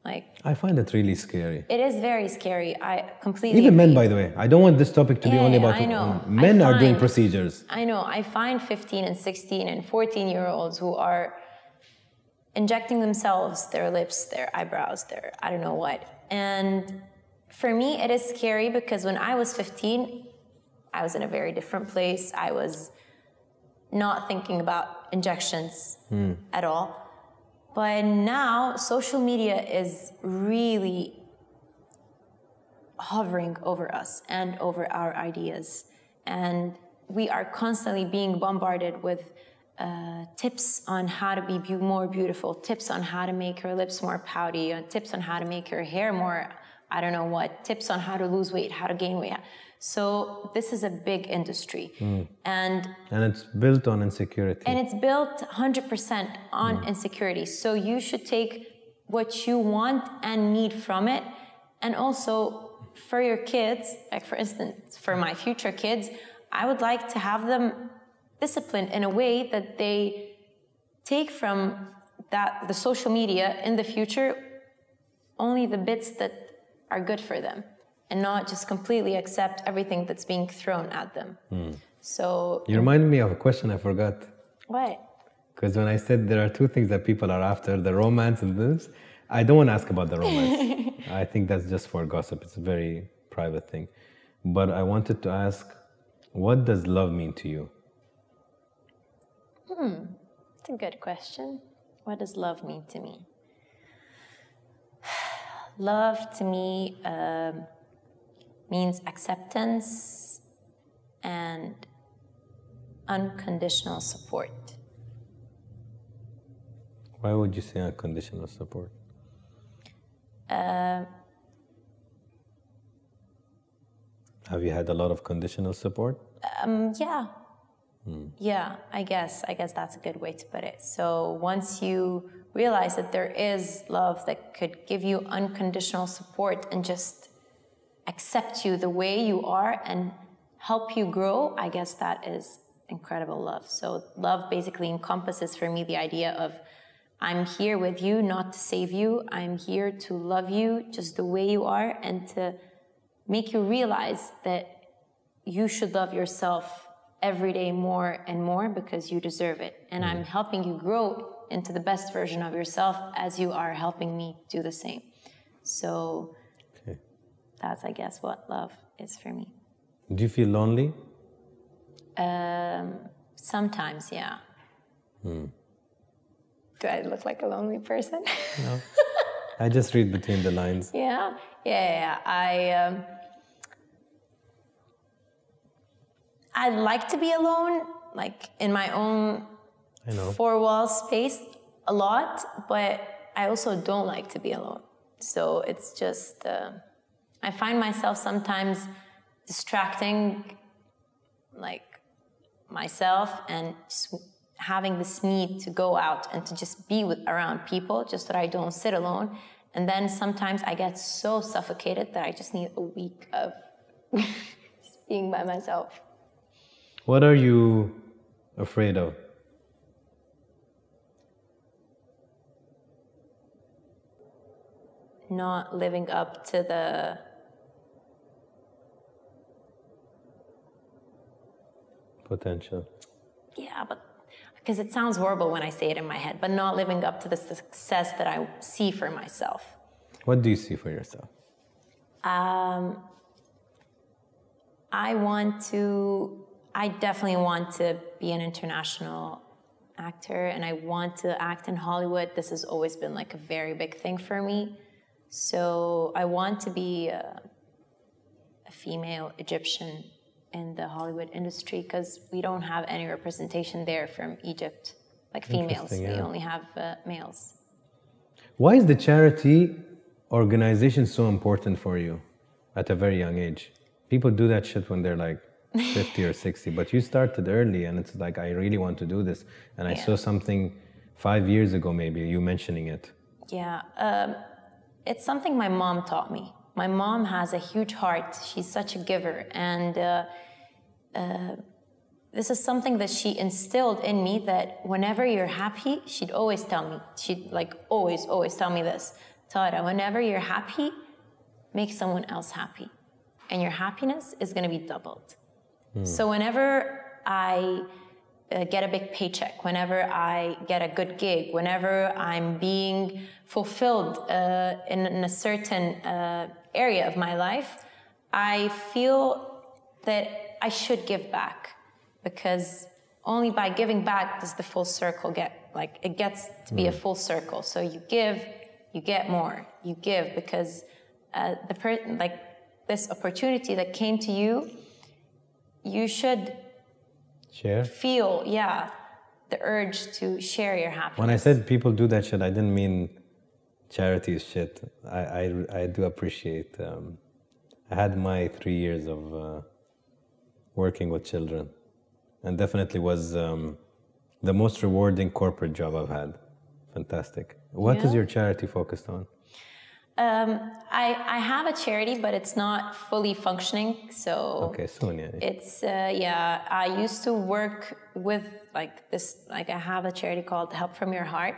Speaker 2: Like,
Speaker 1: I find it really scary.
Speaker 2: It is very scary. I completely
Speaker 1: Even
Speaker 2: agree.
Speaker 1: Men, by the way. I don't want this topic to be only about men are doing procedures.
Speaker 2: I know. I find 15 and 16 and 14-year-olds who are injecting themselves, their lips, their eyebrows, their I don't know what. And for me, it is scary because when I was 15, I was in a very different place. I was not thinking about injections at all. But now, social media is really hovering over us and over our ideas. And we are constantly being bombarded with tips on how to be more beautiful, tips on how to make your lips more pouty, tips on how to make your hair more, I don't know what, tips on how to lose weight, how to gain weight. So this is a big industry. And
Speaker 1: it's built on insecurity.
Speaker 2: And it's built 100% on insecurity. So you should take what you want and need from it. And also for your kids, like for instance, for my future kids, I would like to have them disciplined in a way that they take from the social media in the future only the bits that are good for them, and not just completely accept everything that's being thrown at them. So
Speaker 1: you reminded me of a question I forgot.
Speaker 2: What?
Speaker 1: Because when I said there are two things that people are after, the romance and this, I don't want to ask about the romance. I think that's just for gossip. It's a very private thing. But I wanted to ask, what does love mean to you?
Speaker 2: That's a good question. What does love mean to me? Love to me means acceptance and unconditional support.
Speaker 1: Why would you say unconditional support? Have you had a lot of conditional support?
Speaker 2: Yeah. Yeah, I guess that's a good way to put it. So once you realize that there is love that could give you unconditional support and just accept you the way you are and help you grow, I guess that is incredible love. So love basically encompasses for me the idea of I'm here with you not to save you. I'm here to love you just the way you are and to make you realize that you should love yourself every day more and more because you deserve it. And I'm helping you grow into the best version of yourself as you are helping me do the same. So that's, I guess, what love is for me.
Speaker 1: Do you feel lonely?
Speaker 2: Sometimes, yeah. Do I look like a lonely person?
Speaker 1: No. I just read between the lines.
Speaker 2: Yeah. I like to be alone, like in my own four-wall space a lot, but I also don't like to be alone. So it's just, I find myself sometimes distracting like myself and just having this need to go out and to just be around people just that I don't sit alone. And then sometimes I get so suffocated that I just need a week of just being by myself.
Speaker 1: What are you afraid of?
Speaker 2: Not living up to the
Speaker 1: potential.
Speaker 2: Yeah, but because it sounds horrible when I say it in my head, but not living up to the success that I see for myself.
Speaker 1: What do you see for yourself?
Speaker 2: I definitely want to be an international actor, and I want to act in Hollywood. This has always been like a very big thing for me. So I want to be a female Egyptian in the Hollywood industry because we don't have any representation there from Egypt, like females. We only have males.
Speaker 1: Why is the charity organization is so important for you at a very young age. People do that shit when they're like 50 or 60, but you started early and it's like, I really want to do this. And I saw something 5 years ago, maybe, you mentioning it.
Speaker 2: Yeah, it's something my mom taught me. My mom has a huge heart. She's such a giver. And this is something that she instilled in me, that whenever you're happy, she'd always tell me, she'd like always tell me this, Tara, whenever you're happy, make someone else happy. And your happiness is going to be doubled. So whenever I get a big paycheck, whenever I get a good gig, whenever I'm being fulfilled in a certain area of my life, I feel that I should give back, because only by giving back does the full circle get, like, it gets to be a full circle. So you give, you get more. You give because this opportunity that came to you, you should
Speaker 1: share,
Speaker 2: feel, the urge to share your happiness.
Speaker 1: When I said people do that shit, I didn't mean charity shit. I do appreciate. I had my 3 years of working with children, and definitely was the most rewarding corporate job I've had. Fantastic. What is your charity focused on?
Speaker 2: I have a charity, but it's not fully functioning. So
Speaker 1: okay, soon,
Speaker 2: it's I used to work with I have a charity called Help From Your Heart,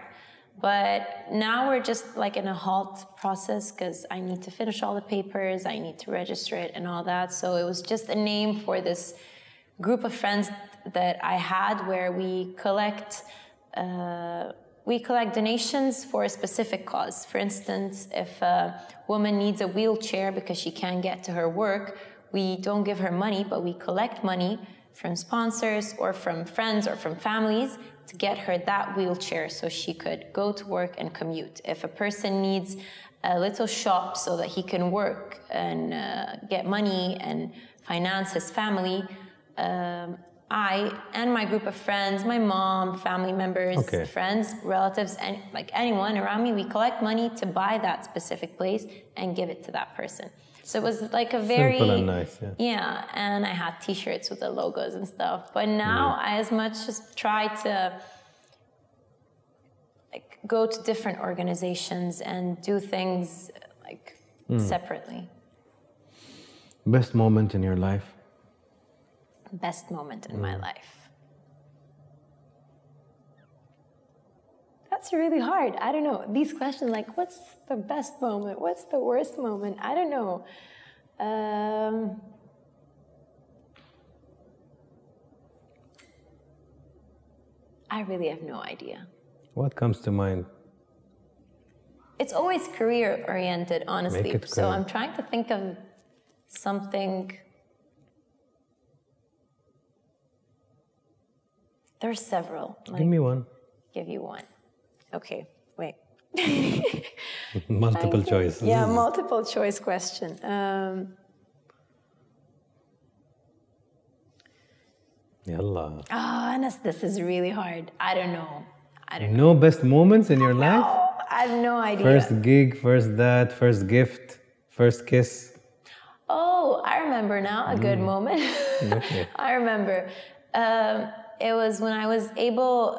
Speaker 2: but now we're just like in a halt process because I need to finish all the papers, I need to register it and all that. So it was just a name for this group of friends that I had, where we collect donations for a specific cause. For instance, if a woman needs a wheelchair because she can't get to her work, we don't give her money, but we collect money from sponsors or from friends or from families to get her that wheelchair so she could go to work and commute. If a person needs a little shop so that he can work and get money and finance his family, I and my group of friends, my mom, family members, friends, relatives, and like anyone around me, we collect money to buy that specific place and give it to that person. So it was like a very
Speaker 1: simple and nice,
Speaker 2: and I had T-shirts with the logos and stuff. But now I as much as try to like go to different organizations and do things like separately.
Speaker 1: Best moment in your life?
Speaker 2: Best moment in my life. That's really hard. I don't know. These questions, like, what's the best moment? What's the worst moment? I don't know. I really have no idea.
Speaker 1: What comes to mind?
Speaker 2: It's always career-oriented, honestly. So I'm trying to think of something. There's several.
Speaker 1: Give me one.
Speaker 2: Give you one. Okay, wait.
Speaker 1: Multiple choice.
Speaker 2: Yeah, multiple choice question.
Speaker 1: Yalla.
Speaker 2: Anas, this is really hard. I don't know.
Speaker 1: No best moments in your life?
Speaker 2: No, I have no idea.
Speaker 1: First gig, first that, first gift, first kiss.
Speaker 2: Oh, I remember now a good moment.
Speaker 1: Okay.
Speaker 2: I remember. It was when I was able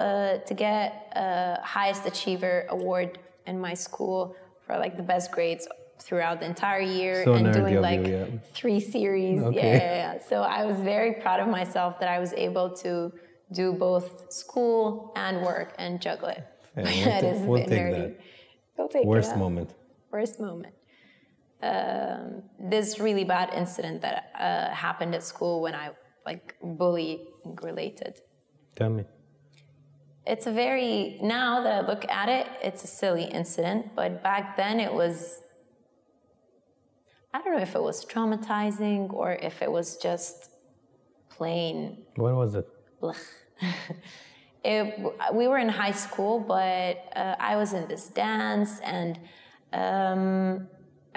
Speaker 2: to get a highest achiever award in my school for like the best grades throughout the entire year, and doing like 3 series.
Speaker 1: Okay.
Speaker 2: Yeah. So I was very proud of myself that I was able to do both school and work and juggle it.
Speaker 1: We'll take that.
Speaker 2: We'll take
Speaker 1: Worst
Speaker 2: it.
Speaker 1: moment.
Speaker 2: Worst moment. This really bad incident that happened at school when I bullying related.
Speaker 1: Tell me.
Speaker 2: It's a very, now that I look at it, it's a silly incident, but back then it was, I don't know if it was traumatizing or if it was just plain.
Speaker 1: When was it?
Speaker 2: We were in high school, but I was in this dance, and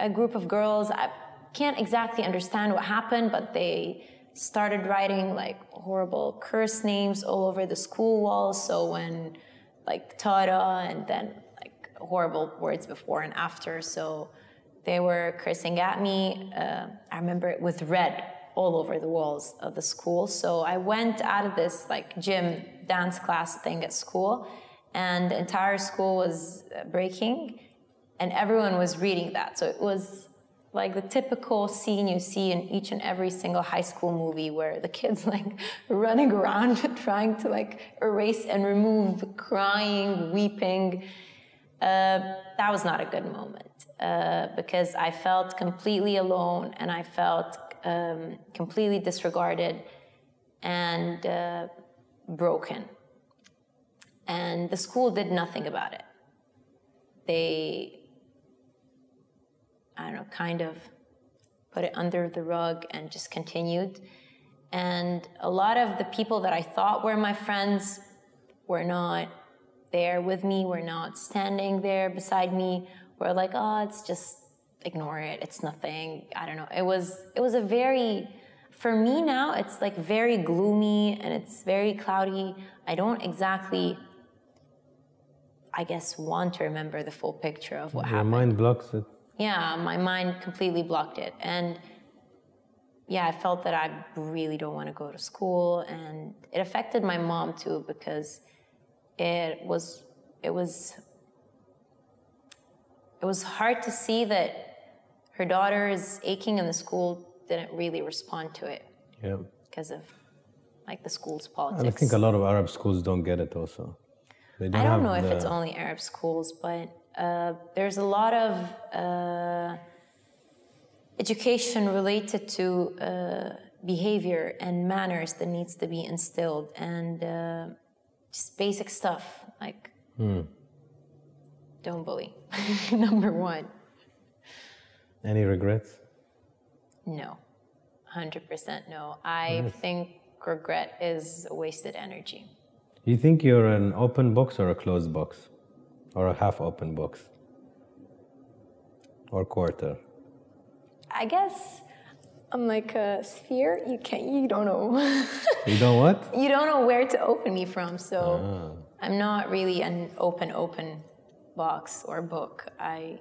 Speaker 2: a group of girls, I can't exactly understand what happened, but they started writing like horrible curse names all over the school walls. So when like Tara, and then like horrible words before and after. So They were cursing at me. I remember it with red all over the walls of the school. So I went out of this like gym dance class thing at school, and the entire school was breaking, and everyone was reading that. So it was like the typical scene you see in each and every single high school movie where the kids like running around trying to like erase and remove, crying, weeping. That was not a good moment because I felt completely alone, and I felt completely disregarded and broken. And the school did nothing about it. They, I don't know, kind of put it under the rug and just continued. And a lot of the people that I thought were my friends were not there with me, were not standing there beside me, were like, oh, it's just, ignore it, it's nothing, I don't know. It was a very, for me now, it's like very gloomy and it's very cloudy. I don't exactly, I guess, want to remember the full picture of what happened.
Speaker 1: Your mind blocks it.
Speaker 2: Yeah, my mind completely blocked it. And yeah, I felt that I really don't want to go to school. And it affected my mom too, because it was hard to see that her daughter is aching and the school didn't really respond to it.
Speaker 1: Yeah.
Speaker 2: Because of like the school's politics.
Speaker 1: And I think a lot of Arab schools don't get it also.
Speaker 2: I don't know if it's only Arab schools, but there's a lot of education related to behavior and manners that needs to be instilled, and just basic stuff like don't bully. Number one.
Speaker 1: Any regrets?
Speaker 2: No, 100% no. I think regret is wasted energy.
Speaker 1: You think you're an open box or a closed box? Or a half open box? Or quarter?
Speaker 2: I guess I'm like a sphere. You don't know.
Speaker 1: You don't what?
Speaker 2: You don't know where to open me from. So I'm not really an open box or book. I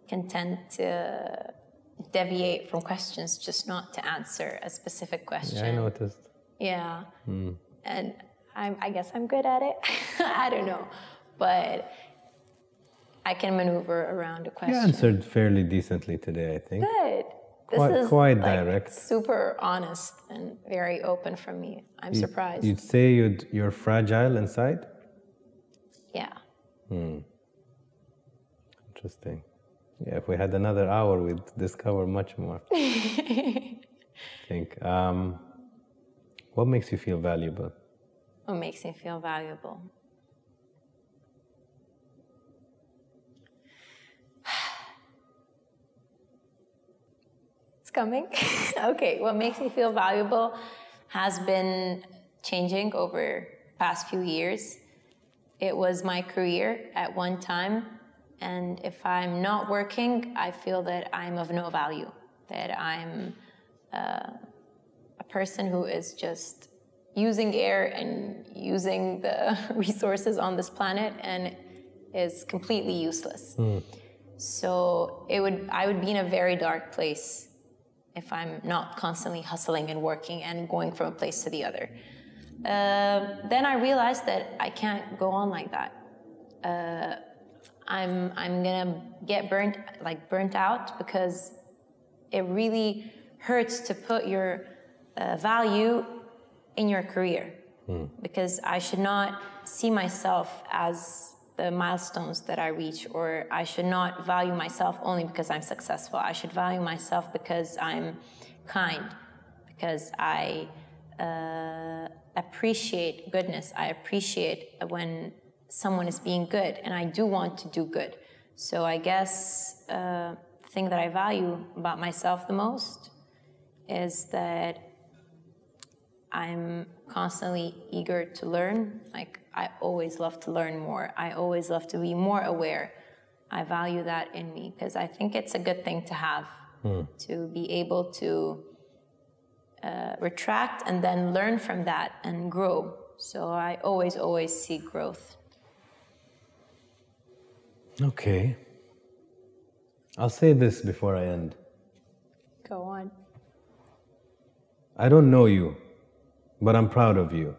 Speaker 2: can tend to deviate from questions just not to answer a specific question.
Speaker 1: Yeah, I noticed.
Speaker 2: Yeah. And I guess I'm good at it. I don't know. But I can maneuver around a question.
Speaker 1: You answered fairly decently today, I think.
Speaker 2: Good.
Speaker 1: This is quite direct.
Speaker 2: Super honest and very open from me. I'm surprised.
Speaker 1: You'd say you're fragile inside?
Speaker 2: Yeah.
Speaker 1: Interesting. Yeah, if we had another hour, we'd discover much more. I think. What makes you feel valuable?
Speaker 2: What makes me feel valuable? It's coming. Okay, what makes me feel valuable has been changing over the past few years. It was my career at one time, and if I'm not working, I feel that I'm of no value, that I'm a person who is just using air and using the resources on this planet and is completely useless. So I would be in a very dark place if I'm not constantly hustling and working and going from a place to the other. Then I realized that I can't go on like that. I'm gonna get burnt out, because it really hurts to put your value in your career, because I should not see myself as the milestones that I reach, or I should not value myself only because I'm successful. I should value myself because I'm kind, because I appreciate goodness. I appreciate when someone is being good, and I do want to do good. So I guess the thing that I value about myself the most is that I'm constantly eager to learn. Like, I always love to learn more. I always love to be more aware. I value that in me, because I think it's a good thing to have, to be able to retract and then learn from that and grow. So I always see growth.
Speaker 1: Okay. I'll say this before I end.
Speaker 2: Go on.
Speaker 1: I don't know you, but I'm proud of you.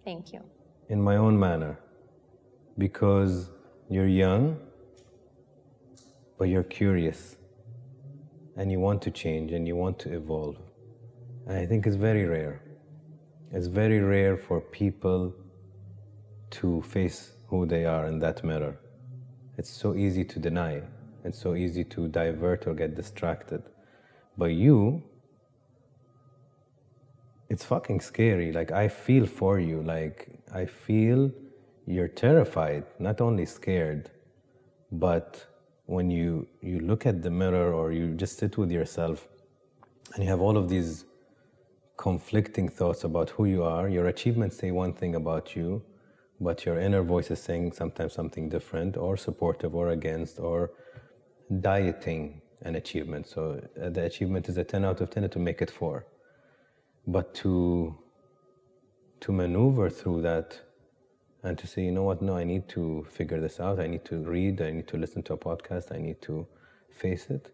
Speaker 2: Thank you.
Speaker 1: In my own manner. Because you're young, but you're curious. And you want to change and you want to evolve. And I think it's very rare. It's very rare for people to face who they are in that mirror. It's so easy to deny. It's so easy to divert or get distracted. But you, it's fucking scary. Like, I feel for you. Like, I feel you're terrified, not only scared, but when you look at the mirror or you just sit with yourself and you have all of these conflicting thoughts about who you are, your achievements say one thing about you, but your inner voice is saying sometimes something different, or supportive or against, or dieting an achievement. So the achievement is a 10 out of 10 to make it 4. But to maneuver through that and to say, you know what, no, I need to figure this out. I need to read, I need to listen to a podcast, I need to face it.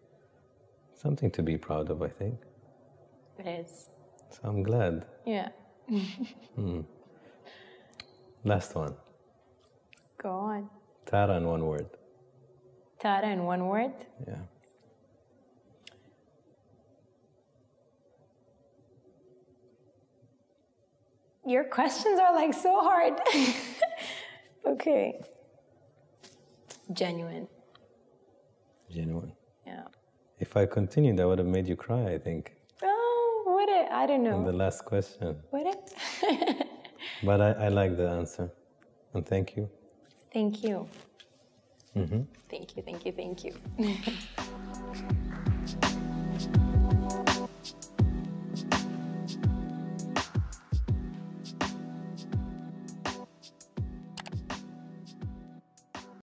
Speaker 1: Something to be proud of, I think.
Speaker 2: It is.
Speaker 1: So I'm glad.
Speaker 2: Yeah.
Speaker 1: Last one.
Speaker 2: Go on.
Speaker 1: Tara in one word.
Speaker 2: Tara in one word?
Speaker 1: Yeah.
Speaker 2: Your questions are like so hard. Okay. Genuine.
Speaker 1: Genuine.
Speaker 2: Yeah.
Speaker 1: If I continued, I would have made you cry, I think.
Speaker 2: Oh, would it? I don't know.
Speaker 1: In the last question.
Speaker 2: Would it?
Speaker 1: But I like the answer. And thank you.
Speaker 2: Thank you.
Speaker 1: Mm-hmm.
Speaker 2: Thank you, thank you, thank you.